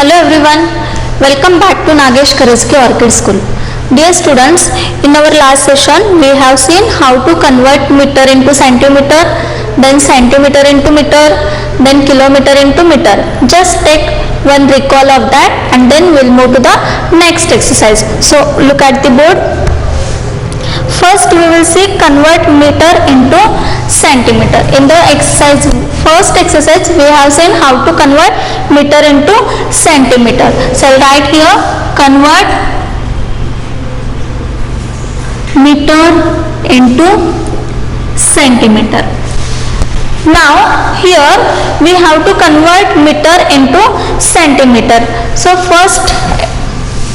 Hello everyone, welcome back to Nagesh Karaski Orchid School. Dear students, in our last session we have seen how to convert meter into centimeter, then centimeter into meter, then kilometer into meter. Just take one recall of that and then we'll move to the next exercise. So look at the board. First we will see convert meter into centimeter. In the first exercise we have seen how to convert meter into centimeter. So I'll write here convert meter into centimeter. Now here we have to convert meter into centimeter. So first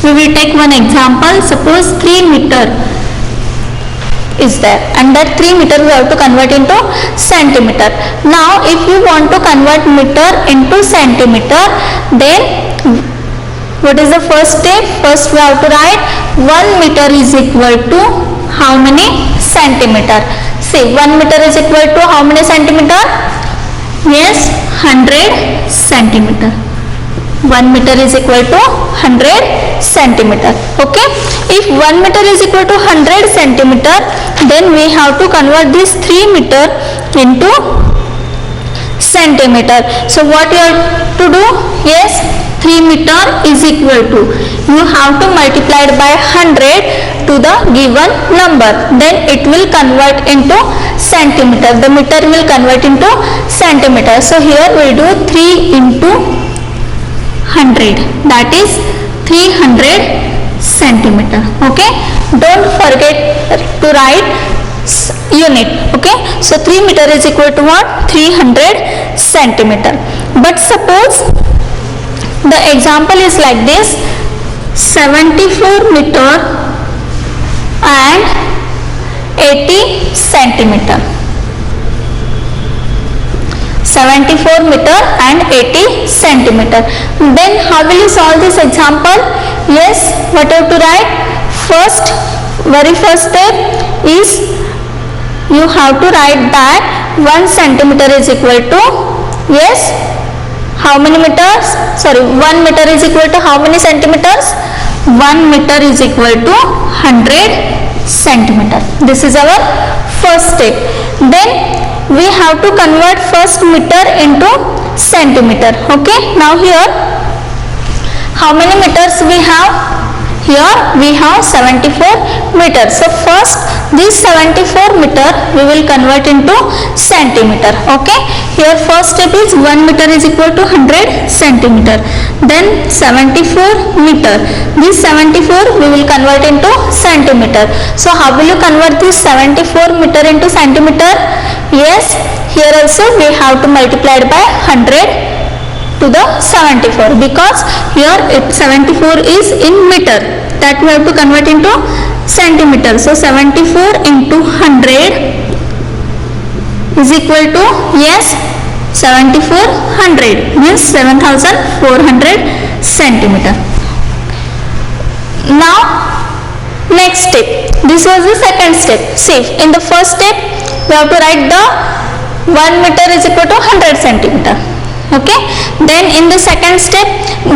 we will take one example. Suppose 3 meter is there and that 3 meter we have to convert into centimeter. Now if you want to convert meter into centimeter, then what is the first step? First we have to write 1 meter is equal to how many centimeter? See, 1 meter is equal to how many centimeter? Yes, 100 centimeter. 1 meter is equal to 100 centimeter. Okay, if 1 meter is equal to 100 centimeter, then we have to convert this 3 meter into centimeter. So what you have to do? Yes, 3 meter is equal to, you have to multiply it by 100 to the given number, then it will convert into centimeter. The meter will convert into centimeter. So here we do 3 into 100, that is 300 centimeter. Okay, don't forget to write unit. Okay, so 3 meter is equal to what? 300 centimeter. But suppose the example is like this: 74 meter and 80 centimeter. 74 meter and 80 centimeter. Then how will you solve this example? Yes, what you have to write? Very first step is you have to write that 1 centimeter is equal to, yes, how many meters? Sorry, 1 meter is equal to how many centimeters? 1 meter is equal to 100 centimeter. This is our first step. Then we have to convert first meter into centimeter. Okay, now here how many meters we have? Here we have 74 meters. So first this 74 meter we will convert into centimeter. Okay, here first step is 1 meter is equal to 100 centimeter. Then 74 meter, this 74 we will convert into centimeter. So how will you convert this 74 meter into centimeter? Yes, here also we have to multiply it by 100 to the 74, because here 74 is in meter, that we have to convert into centimeter. So 74 into 100 is equal to, yes, 7400 means 7400 centimeter. Now next step, this was the second step. See, in the first step we have to write the 1 meter is equal to 100 centimeter. Okay, then in the second step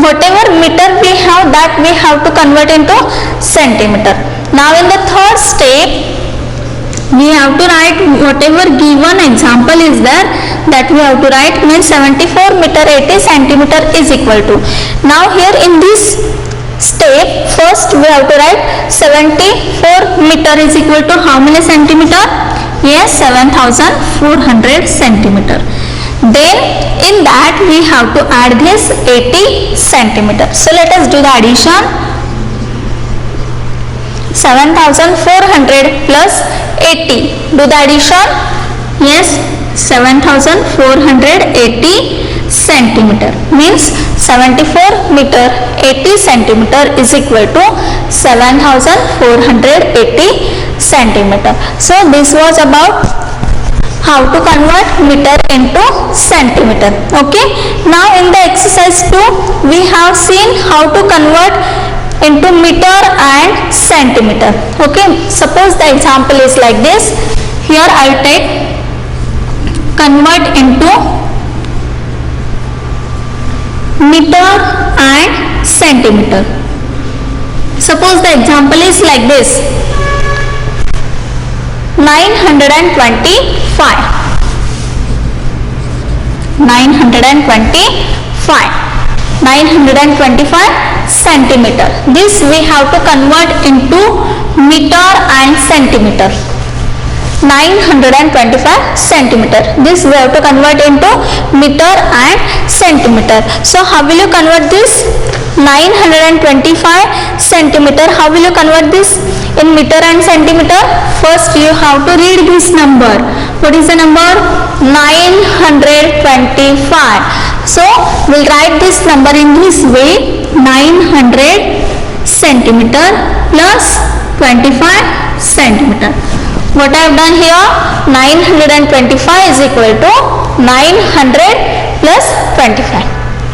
whatever meter we have, that we have to convert into centimeter. Now in the third step we have to write whatever given example is there, that we have to write, means 74 meter 80 centimeter is equal to. Now here in this step first we have to write 74 meter is equal to how many centimeter? Yes, 7400 centimeter. Then in that we have to add this 80 centimeter. So let us do the addition. 7400 plus 80. Do the addition. Yes, 7480 centimeter means 74 meter 80 centimeter is equal to 7480 centimeter. So this was about how to convert meter into centimeter. Okay, now in the exercise 2 we have seen how to convert into meter and centimeter. Okay, suppose the example is like this. Here I will take convert into meter and centimeter. Suppose the example is like this: 925. 925 centimeter. This we have to convert into meter and centimeter. 925 centimeter. This we have to convert into meter and centimeter. So how will you convert this? 925 centimeter. How will you convert this in meter and centimeter? First you have to read this number. What is the number? 925. So we'll write this number in this way: 900 centimeter plus 25 centimeter. What I have done here? 925 is equal to 900 plus 25.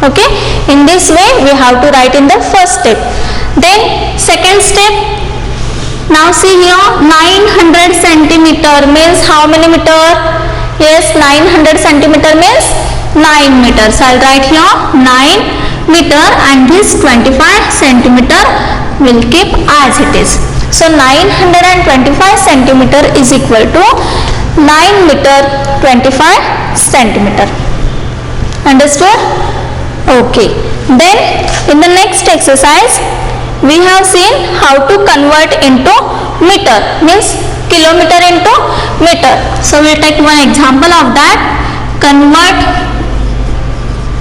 Okay, in this way we have to write in the first step. Then second step, now see here, 900 centimeter means how many meter? Yes, 900 centimeter means 9 meters. I'll write here 9 meter and this 25 centimeter will keep as it is. So 925 centimeter is equal to 9 meter 25 centimeter. Understood? Okay. Then in the next exercise we have seen how to convert into meter, means kilometer into meter. So we'll take one example of that. Convert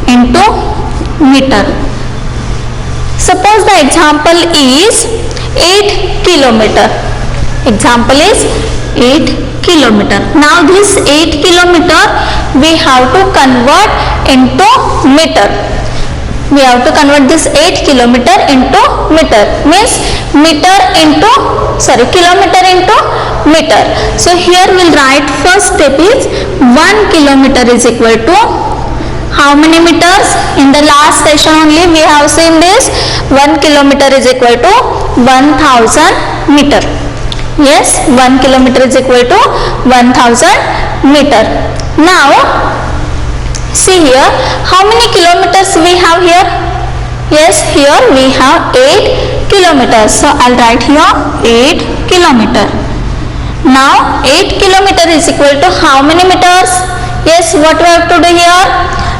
into meter. Suppose the example is 8 kilometer. Example is 8 kilometer. Now this 8 kilometer we have to convert into meter. We have to convert this 8 kilometer into meter, means kilometer into meter. So here we'll write first step is 1 kilometer is equal to how many meters? In the last session only we have seen this. 1 kilometer is equal to 1000 meter. Yes, 1 kilometer is equal to 1000 meter. Now see here, how many kilometers we have here? Yes, here we have 8 kilometers. So I'll write here 8 kilometer. Now 8 kilometer is equal to how many meters? Yes, what we have to do here?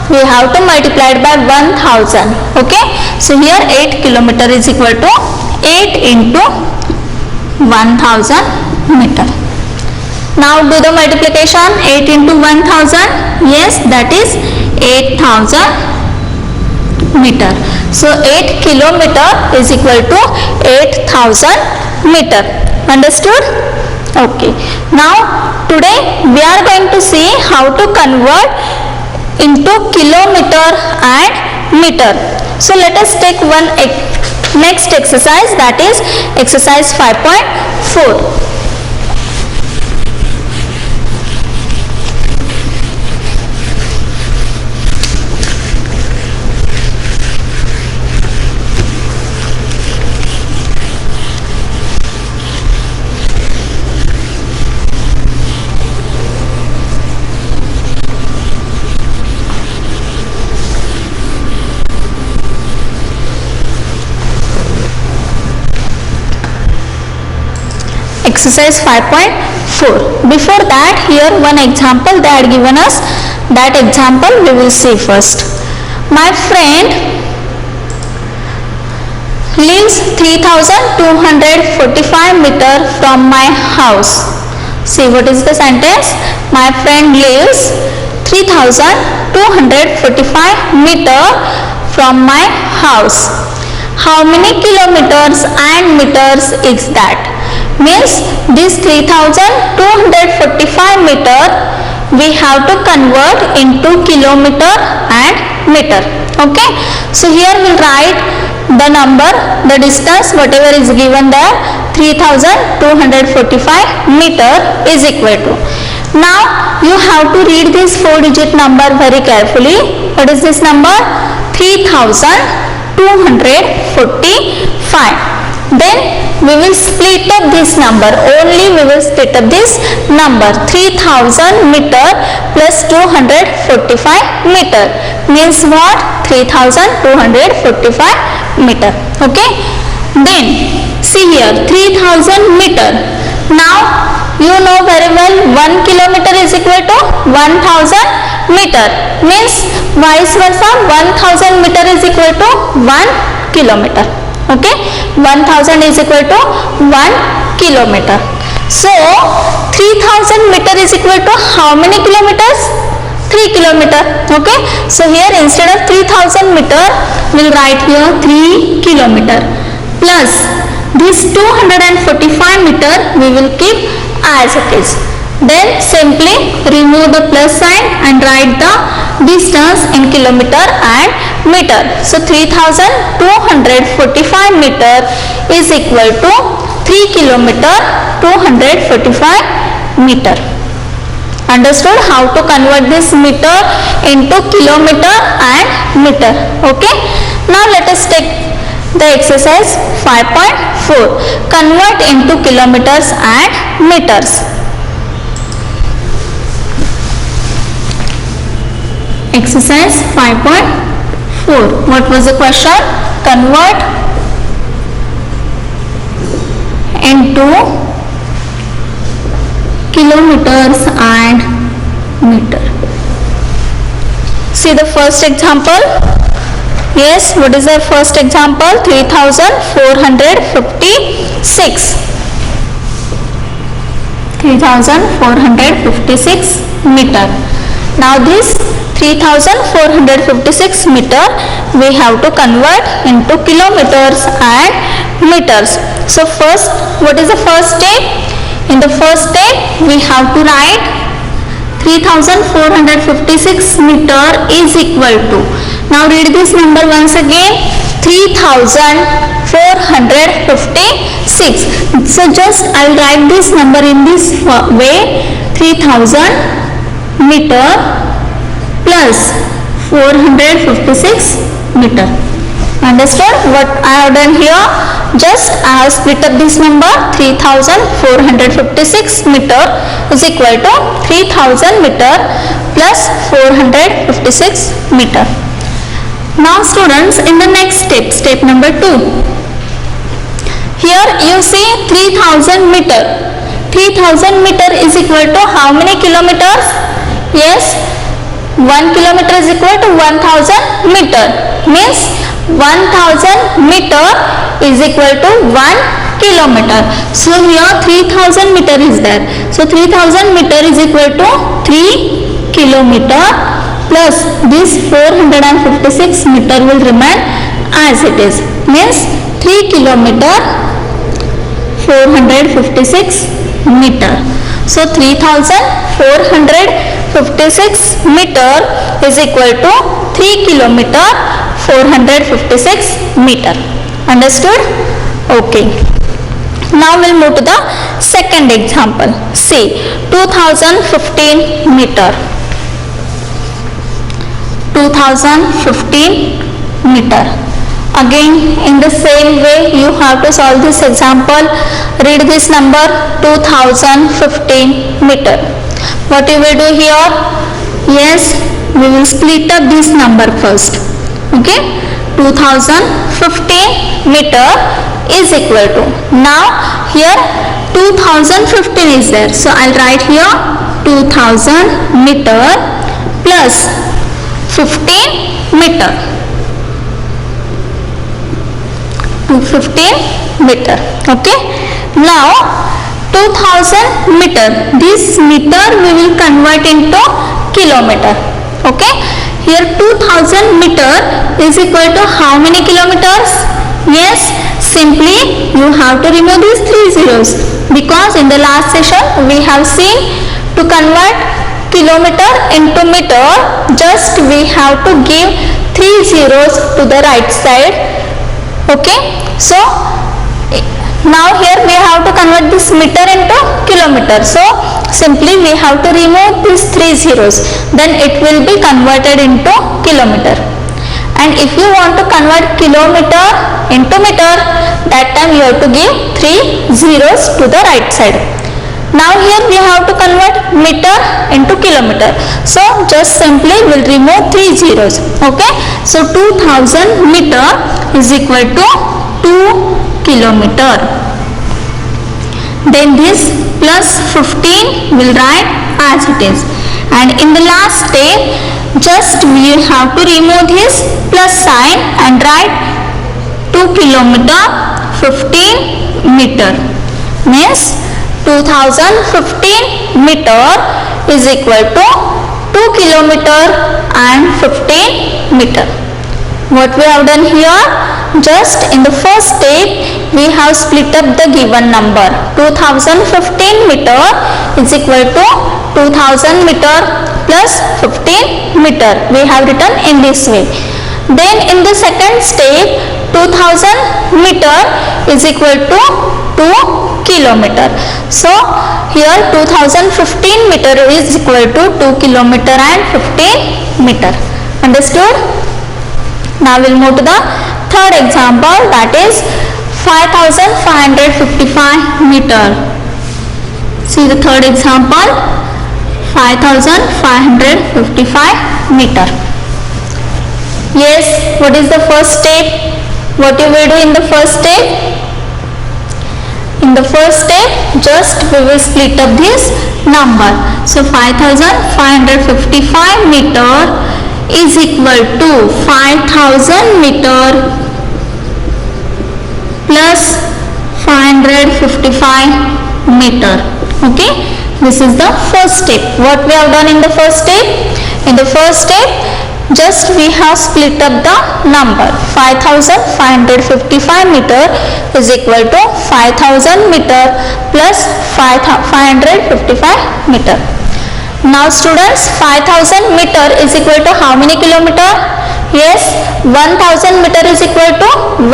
We have to multiply it by 1000. Okay, so here 8 kilometer is equal to 8 into 1000 meter. Now do the multiplication. 8 into 1000, yes, that is 8000 meter. So 8 kilometer is equal to 8000 meter. Understood? Okay. Now today we are going to see how to convert into kilometer and meter. So let us take one next exercise, that is exercise 5.4. Exercise 5.4. Before that, here one example they had given us. That example we will see first. My friend lives 3245 meter from my house. See, what is the sentence? My friend lives 3245 meter from my house. How many kilometers and meters is that? Means this 3245 meter we have to convert into kilometer and meter. Okay, so here we'll write the number, the distance, whatever is given there, 3245 meter is equal to. Now you have to read this 4-digit number very carefully. What is this number? 3245. Then we will split up this number. Only we will split up this number. 3000 meter plus 245 meter means what? 3245 meter. Okay, then see here 3000 meter. Now you know very well 1 kilometer is equal to 1000 meter, means vice versa 1000 meter is equal to 1 kilometer. Okay, 1000 is equal to 1 kilometer. So 3000 meter is equal to how many kilometers? 3 kilometer. Okay, so here instead of 3000 meter we'll write here 3 kilometer plus this 245 meter we will keep as it is. Then simply remove the plus sign and write the distance in kilometer and meter. So 3245 meter is equal to 3 kilometer 245 meter. Understood how to convert this meter into kilometer and meter? Okay, now let us take the exercise 5.4. Convert into kilometers and meters. Exercise 5.4. What was the question? Convert into kilometers and meter. See the first example. Yes, what is the first example? 3456. 3456 meter. Now this 3456 meter we have to convert into kilometers and meters. So first, what is the first step? In the first step we have to write 3456 meter is equal to, now read this number once again, 3456. So just I will write this number in this way, 3000 meter plus 456 meter. Understood what I have done here? Just I have split up this number. 3456 meter is equal to 3000 meter plus 456 meter. Now students, in the next step, step number 2. Here you see 3000 meter. 3000 meter is equal to how many kilometers? Yes, 1 kilometer is equal to 1000 meter. Means 1000 meter is equal to 1 kilometer. So here 3000 meter is there. So 3000 meter is equal to 3 kilometer plus this 456 meter will remain as it is. Means 3 kilometer 456 meter. So 3456 meter is equal to 3 kilometer 456 meter. Understood? Okay. Now we'll move to the second example. See, 2015 meter. 2015 meter. Again, in the same way, you have to solve this example. Read this number, 2015 meter. What you will do here? Yes, we will split up this number first. Okay, 2015 meter is equal to, now here 2015 is there, so I'll write here 2000 meter plus 15 meter, 215 meter. Okay, now 2000 meter, this meter we will convert into kilometer. Okay, here 2000 meter is equal to how many kilometers? Yes, simply you have to remove these 3 zeros, because in the last session we have seen to convert kilometer into meter, just we have to give 3 zeros to the right side. Okay, so now here we have to convert this meter into kilometer, so simply we have to remove these 3 zeros, then it will be converted into kilometer. And if you want to convert kilometer into meter, that time you have to give 3 zeros to the right side. Now here we have to convert meter into kilometer. So just simply we'll remove 3 zeros. Okay. So 2000 meter is equal to 2 kilometer. Then this plus 15 will write as it is. And in the last step, just we have to remove this plus sign and write 2 kilometer 15 meter. Means 2015 meter is equal to 2 kilometer and 15 meter. What we have done here, just in the first step we have split up the given number. 2015 meter is equal to 2000 meter plus 15 meter. We have written in this way. Then in the second step, 2000 meter is equal to 2 kilometer. So here 2015 meter is equal to 2 kilometer and 15 meter. Understood? Now we'll move to the third example, that is 5555 meter. See the third example, 5555 meter. Yes, what is the first step? What you will do in the first step? In the first step, just we will split up this number. So 5555 meter is equal to 5000 meter plus 555 meter. Okay, this is the first step. What we have done in the first step? In the first step, just we have split up the number. 5555 meter is equal to 5000 meter plus 555 meter. Now students, 5000 meter is equal to how many kilometer? Yes, 1000 meter is equal to 1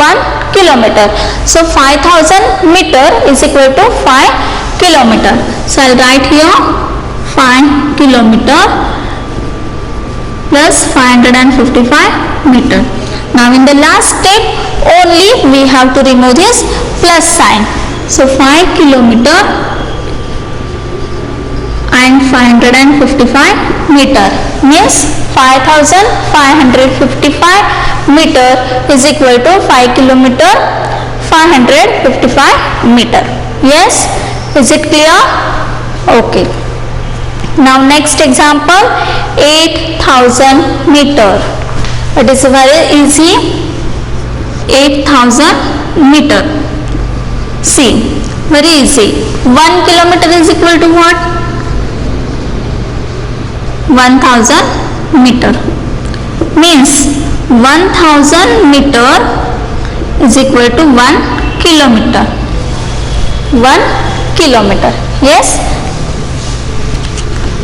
kilometer. So 5000 meter is equal to 5 kilometer. So I'll write here 5 kilometer plus 555 meter. Now in the last step only we have to remove this plus sign. So 5 kilometer and 555 meter means 5555 meter is equal to 5 kilometer 555 meter. Yes, is it clear? Okay. Now next example, 8000 meter. It is very easy. 8000 meter. See, very easy. 1 kilometer is equal to what? 1000 meter. Means 1000 meter is equal to 1 kilometer. 1 kilometer. Yes.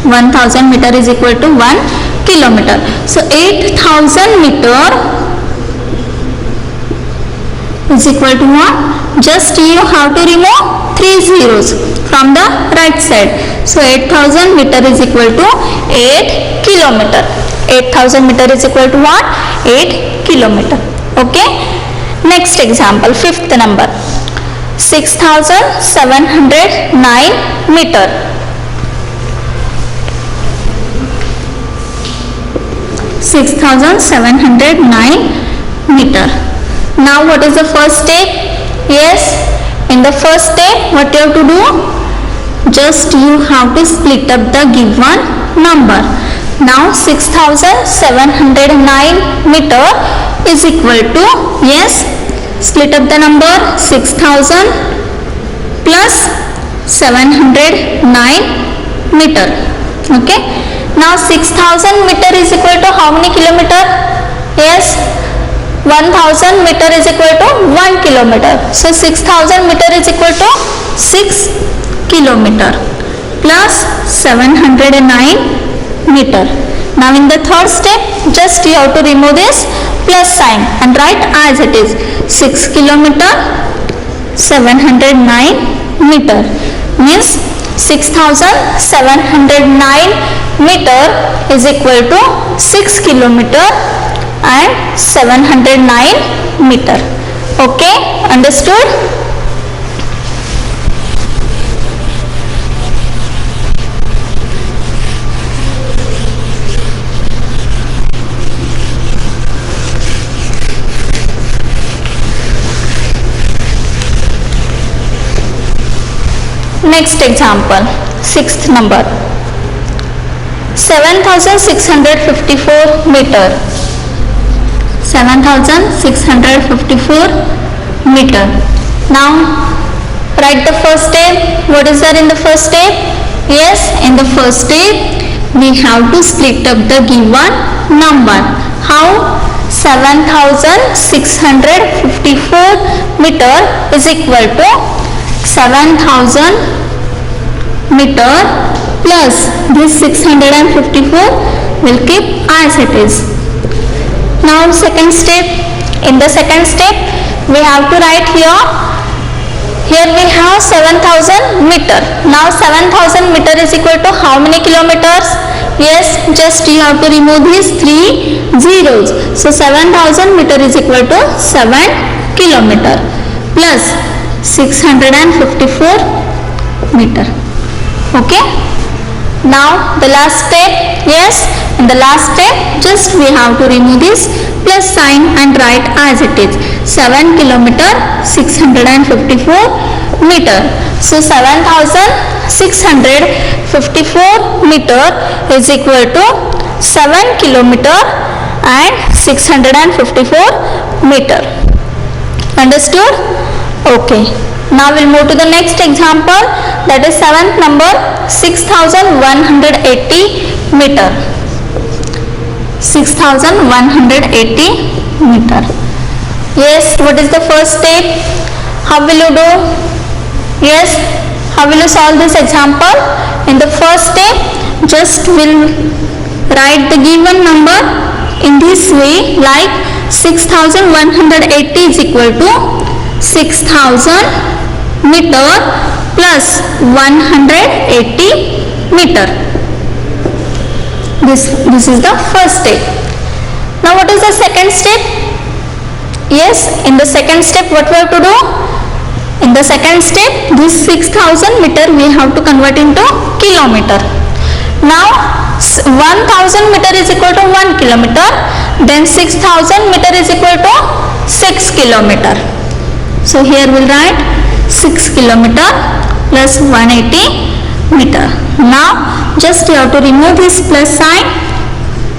1000 meter is equal to 1 kilometer. So 8000 meter is equal to what? Just you have to remove 3 zeros from the right side. So 8000 meter is equal to 8 kilometer. 8000 meter is equal to what? 8 kilometer. Okay. Next example, fifth number, 6709 meter. 6709 meter. Now what is the first step? Yes, in the first step what you have to do? Just you have to split up the given number. Now 6709 meter is equal to, yes, split up the number, 6000 plus 709 meter. Okay. Now 6000 meter is equal to how many kilometer? Yes, 1000 meter is equal to 1 kilometer. So 6000 meter is equal to 6 kilometer plus 709 meter. Now in the third step, just you have to remove this plus sign and write as it is. 6 kilometer 709 meter means 6709 meter is equal to 6 kilometer and 709 meter. Okay, understood? Next example, sixth number, 7654 meter. 7654 meter. Now write the first step. What is there in the first step? Yes, in the first step we have to split up the given number. How? 7654 meter is equal to 7000 meter plus this 654 will keep as it is. Now second step, in the second step we have to write here we have 7000 meter. Now 7000 meter is equal to how many kilometers? Yes, just you have to remove these 3 zeros. So 7000 meter is equal to 7 kilometer plus 654 meter. Okay. Now the last step, yes, in the last step just we have to remove this plus sign and write as it is 7 kilometer 654 meter. So 7654 meter is equal to 7 kilometer and 654 meter. Understood? Okay. Now we'll move to the next example, that is seventh number, 6180 meter. 6180 meter. Yes, what is the first step? How will you do? Yes, how will you solve this example? In the first step, just will write the given number in this way, like 6180 is equal to 6000 meter plus 180 meter. This is the first step. Now what is the second step? Yes, in the second step what we have to do? In the second step, this 6000 meter we have to convert into kilometer. Now 1000 meter is equal to 1 kilometer, then 6000 meter is equal to 6 kilometer. So here we'll write 6 kilometer plus 180 meter. Now just you have to remove this plus sign,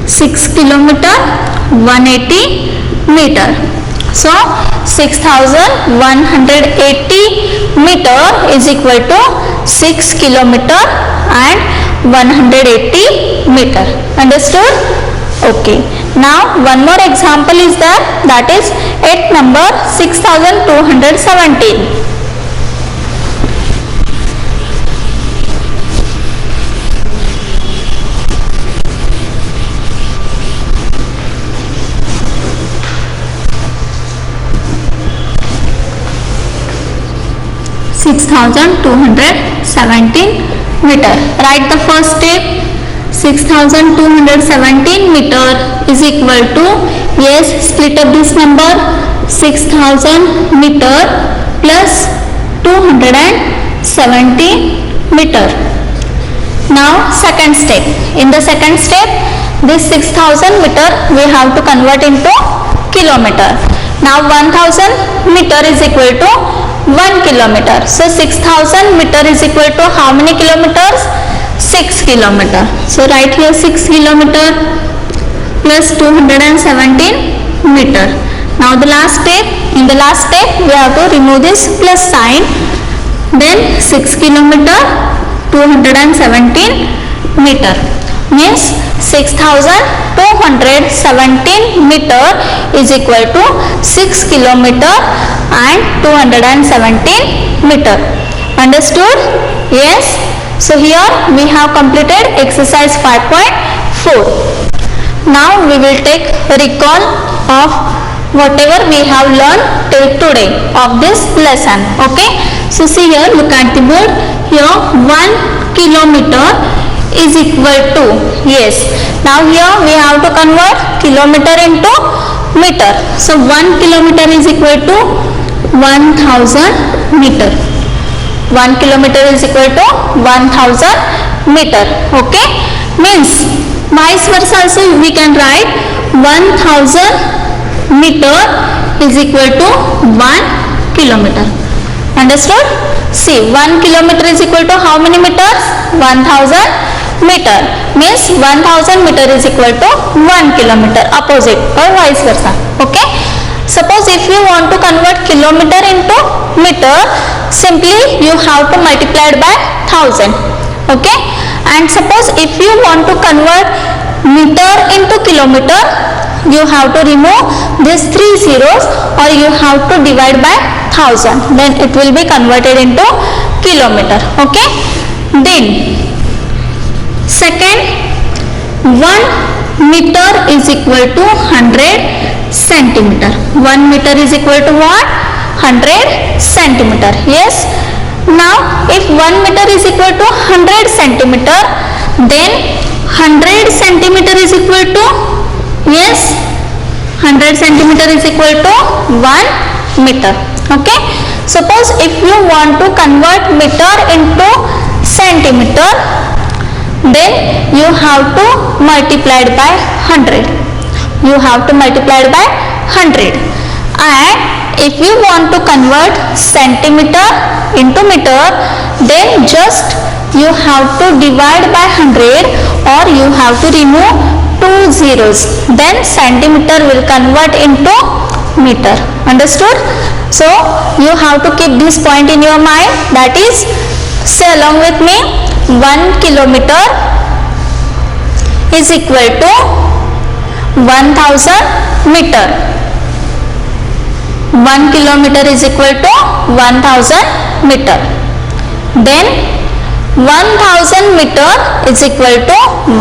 6 kilometer 180 meter. So 6180 meter is equal to 6 kilometer and 180 meter. Understood? Okay. Now one more example is there, that is at number 6217. meter. Write the first step. 6217 meter is equal to, yes, split up this number, 6000 meter plus 270 meter. Now second step. In the second step, this 6000 meter we have to convert into kilometer. Now 1000 meter is equal to 1 kilometer. So 6000 meter is equal to how many kilometers? 6 kilometer. So write here 6 kilometer plus 217 meter. Now the last step, in the last step we have to remove this plus sign, then 6 kilometer 217 meter means 6217 meter is equal to 6 kilometer and 217 meter. Understood? Yes. So here we have completed exercise 5.4. Now we will take recall of whatever we have learned till today of this lesson. Okay. So see here, look at the board. Here 1 kilometer is equal to, yes, now here we have to convert kilometer into meter. So 1 kilometer is equal to 1000 meter. 1 kilometer is equal to 1000 meter. Okay, means vice versa also we can write 1000 meter is equal to 1 kilometer. Understood? See, 1 kilometer is equal to how many meters? 1000 meter. Means 1000 meter is equal to 1 kilometer. Opposite or vice versa. Okay? Suppose if you want to convert kilometer into meter, simply you have to multiply it by 1000. Okay? And suppose if you want to convert meter into kilometer, you have to remove these 3 zeros or you have to divide by 1000. Then it will be converted into kilometer. Okay? Then second, 1 meter is equal to 100 centimeter. 1 meter is equal to what? 100 centimeter. Yes. Now if 1 meter is equal to 100 centimeter, then 100 centimeter is equal to, yes, 100 centimeter is equal to 1 meter. Okay. Suppose if you want to convert meter into centimeter, then you have to multiply it by 100. You have to multiply it by 100. And if you want to convert centimeter into meter, then just you have to divide by 100 or you have to remove 2 zeros. Then centimeter will convert into meter. Understood? So you have to keep this point in your mind. That is, say along with me, 1 kilometer is equal to 1000 meter. 1 kilometer is equal to 1000 meter. Then 1000 meter is equal to 1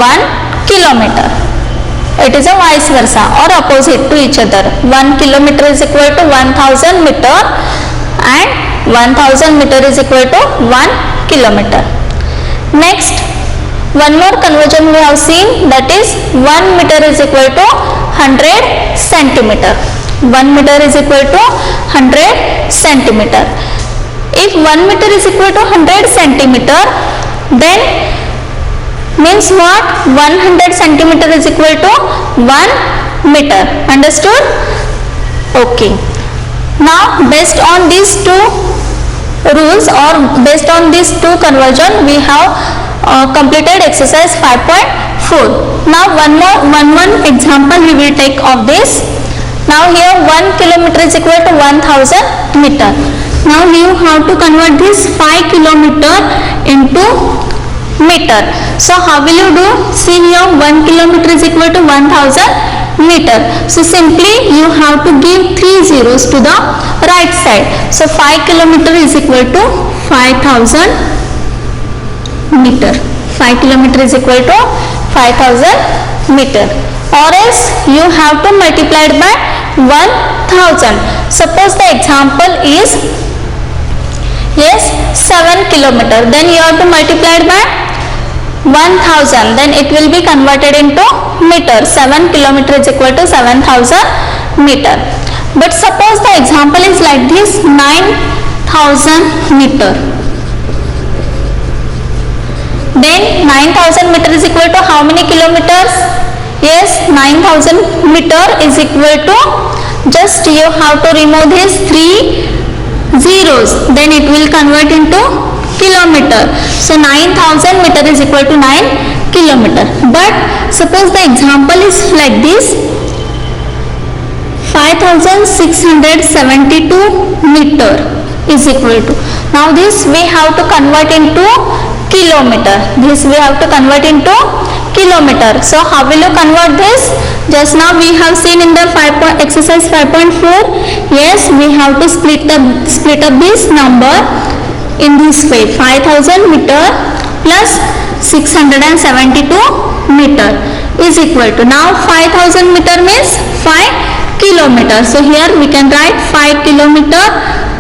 kilometer. It is a vice versa or opposite to each other. 1 kilometer is equal to 1000 meter and 1000 meter is equal to 1 kilometer. Next, one more conversion we have seen, that is 1 meter is equal to 100 centimeter. 1 meter is equal to 100 centimeter. If 1 meter is equal to 100 centimeter, then means what? 100 centimeter is equal to 1 meter. Understood? Okay. Now based on these two rules or based on these two conversion, we have completed exercise 5.4. Now one more example we will take of this. Now here 1 kilometer is equal to 1000 meter. Now you have to convert this 5 kilometer into meter. So how will you do? See here, 1 kilometer is equal to 1000 meter. So simply you have to give 3 zeros to the right side. So 5 kilometer is equal to 5000 meter. 5 kilometer is equal to 5000 meter. Or else you have to multiply it by 1000. Suppose the example is, yes, 7 kilometer. Then you have to multiply it by 1000. Then it will be converted into meter. 7 kilometer is equal to 7000 meter. But suppose the example is like this, 9000 meter. Then 9000 meter is equal to how many kilometers? Yes, 9000 meter is equal to, just you have to remove these 3 zeros. Then it will convert into kilometer. So 9000 meter is equal to 9 kilometer. But suppose the example is like this, 5672 meter is equal to. Now this we have to convert into kilometer. This we have to convert into kilometer. So how will you convert this? Just now we have seen in the exercise 5.4. Yes, we have to split up this number in this way. 5000 meter plus 672 meter is equal to, now 5000 meter means 5 kilometer. So here we can write 5 kilometer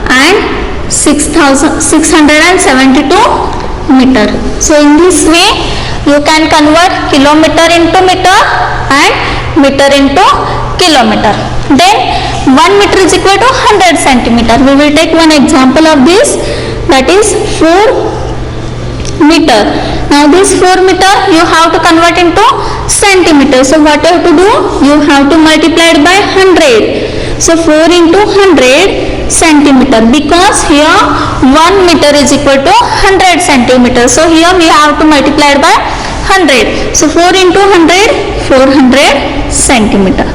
and 672 meter. So in this way you can convert kilometer into meter and meter into kilometer. Then 1 meter is equal to 100 centimeter. We will take one example of this, that is 4 meter. Now this 4 meter you have to convert into centimeter. So what you have to do? You have to multiply it by 100. So 4 into 100 centimeter, because here 1 meter is equal to 100 centimeter. So here we have to multiply it by 100. So 4 into 100, 400 centimeter.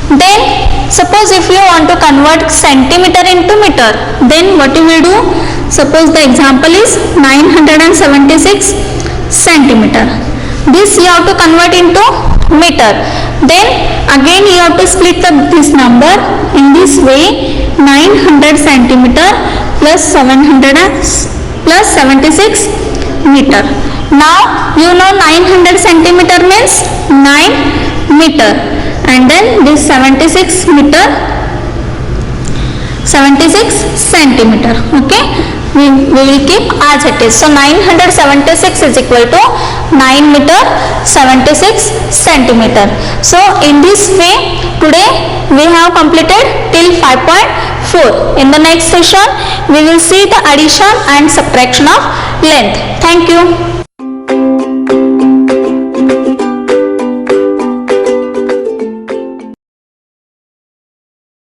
Then suppose if you want to convert centimeter into meter, then what you will do? Suppose the example is 976 centimeter. This you have to convert into meter. Then again you have to split this number in this way: 900 centimeter plus 76 meter. Now you know 900 centimeter means 9 meter, and then this 76 centimeter. Okay, we will keep as it is. So 976 is equal to 9 meter 76 centimeter. So in this way today we have completed till 5.4. In the next session we will see the addition and subtraction of length. Thank you.